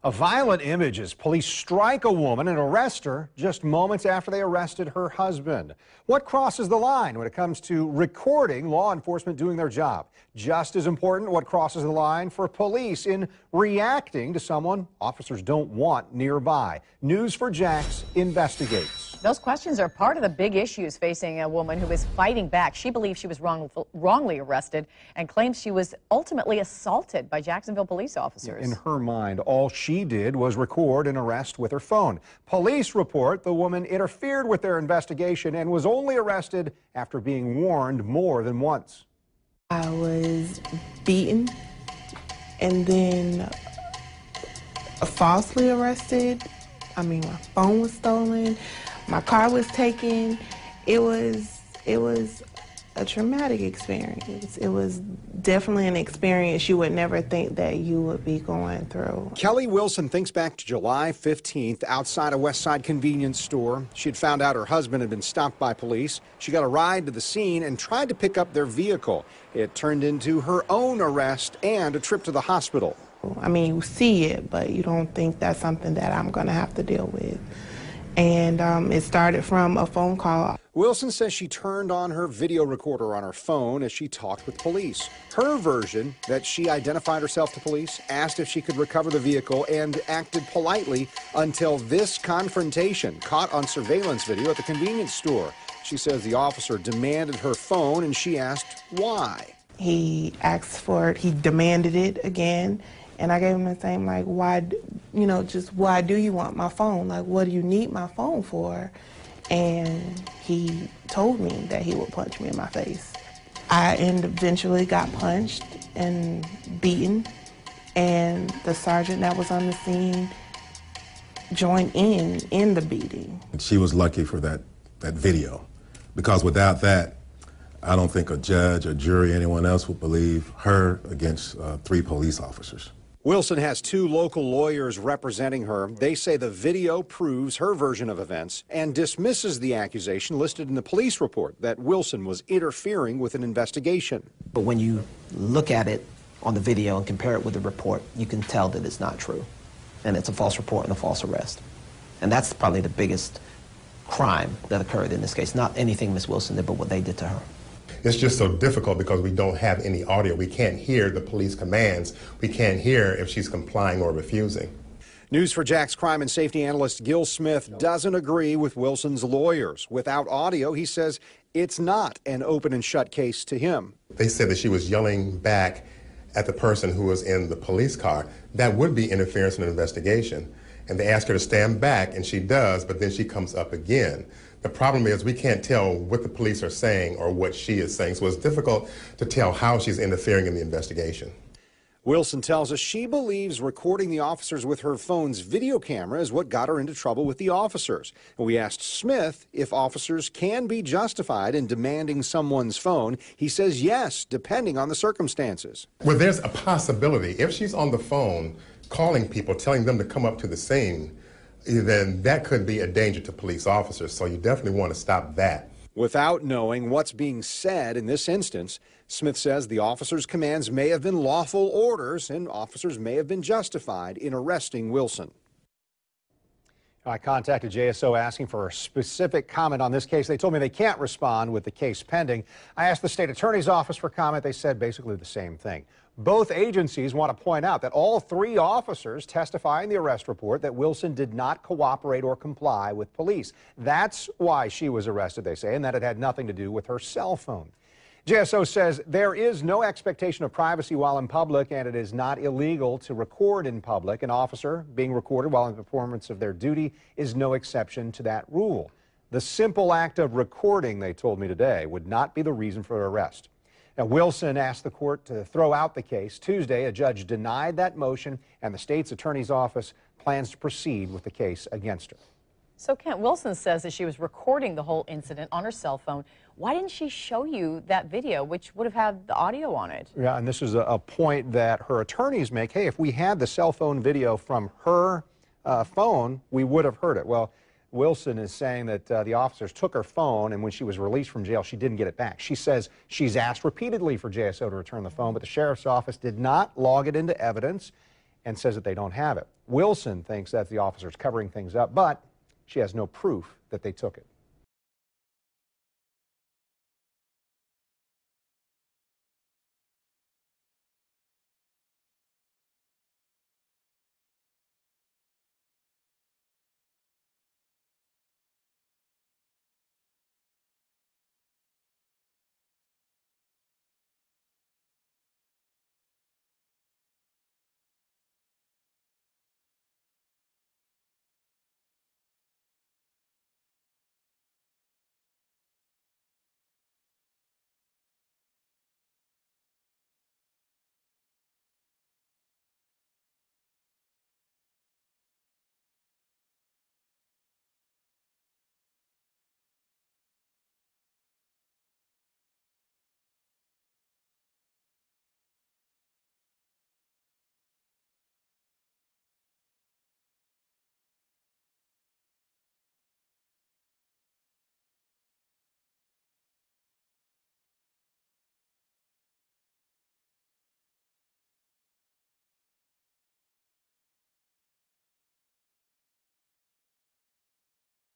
A violent image as police strike a woman and arrest her just moments after they arrested her husband. What crosses the line when it comes to recording law enforcement doing their job? Just as important, what crosses the line for police in reacting to someone officers don't want nearby? News4JAX investigates. Those questions are part of the big issues facing a woman who is fighting back. She believes she was wrongly arrested and claims she was ultimately assaulted by Jacksonville police officers. In her mind, all she did was record an arrest with her phone. Police report the woman interfered with their investigation and was only arrested after being warned more than once. I was beaten and then falsely arrested. My phone was stolen. My car was taken. It was a traumatic experience. It was definitely an experience you would never think that you would be going through. Kelly Wilson thinks back to July 15th outside a West Side convenience store. She had found out her husband had been stopped by police. She got a ride to the scene and tried to pick up their vehicle. It turned into her own arrest and a trip to the hospital. You see it, but you don't think that's something that I'm going to have to deal with. And it started from a phone call. Wilson says she turned on her video recorder on her phone as she talked with police. Her version, that she identified herself to police, asked if she could recover the vehicle, and acted politely until this confrontation caught on surveillance video at the convenience store. She says the officer demanded her phone and she asked why. He asked for it, he demanded it again, and I gave him the same, why, just why do you want my phone? What do you need my phone for? And he told me that he would punch me in my face. I eventually got punched and beaten, and the sergeant that was on the scene joined in the beating. She was lucky for that video, because without that, I don't think a judge, a jury, anyone else would believe her against 3 police officers. Wilson has 2 local lawyers representing her. They say the video proves her version of events and dismisses the accusation listed in the police report that Wilson was interfering with an investigation. But when you look at it on the video and compare it with the report, you can tell that it's not true. And it's a false report and a false arrest. And that's probably the biggest crime that occurred in this case. Not anything Ms. Wilson did, but what they did to her. It's just so difficult because we don't have any audio. We can't hear the police commands. We can't hear if she's complying or refusing. News4JAX crime and safety analyst Gil Smith doesn't agree with Wilson's lawyers. Without audio, he says it's not an open and shut case to him. They said that she was yelling back at the person who was in the police car. That would be interference in an investigation. And they ask her to stand back, and she does, but then she comes up again. The problem is we can't tell what the police are saying or what she is saying, so it's difficult to tell how she's interfering in the investigation. Wilson tells us she believes recording the officers with her phone's video camera is what got her into trouble with the officers. And we asked Smith if officers can be justified in demanding someone's phone. He says yes, depending on the circumstances. Well, there's a possibility. If she's on the phone calling people, telling them to come up to the scene, then that could be a danger to police officers, so you definitely want to stop that. Without knowing what's being said in this instance, Smith says the officers' commands may have been lawful orders and officers may have been justified in arresting Wilson. I contacted JSO asking for a specific comment on this case. They told me they can't respond with the case pending. I asked the state attorney's office for comment. They said basically the same thing. Both agencies want to point out that all 3 officers testify in the arrest report that Wilson did not cooperate or comply with police. That's why she was arrested, they say, and that it had nothing to do with her cell phone. JSO says there is no expectation of privacy while in public, and it is not illegal to record in public. An officer being recorded while in performance of their duty is no exception to that rule. The simple act of recording, they told me today, would not be the reason for arrest. Now, Wilson asked the court to throw out the case. Tuesday, a judge denied that motion, and the state's attorney's office plans to proceed with the case against her. So Kent, Wilson says that she was recording the whole incident on her cell phone. Why didn't she show you that video, which would have had the audio on it? Yeah, and this is a point that her attorneys make. Hey, if we had the cell phone video from her phone, we would have heard it. Well, Wilson is saying that the officers took her phone, and when she was released from jail, she didn't get it back. She says she's asked repeatedly for JSO to return the phone, but the sheriff's office did not log it into evidence and says that they don't have it. Wilson thinks that the officers covering things up, but she has no proof that they took it.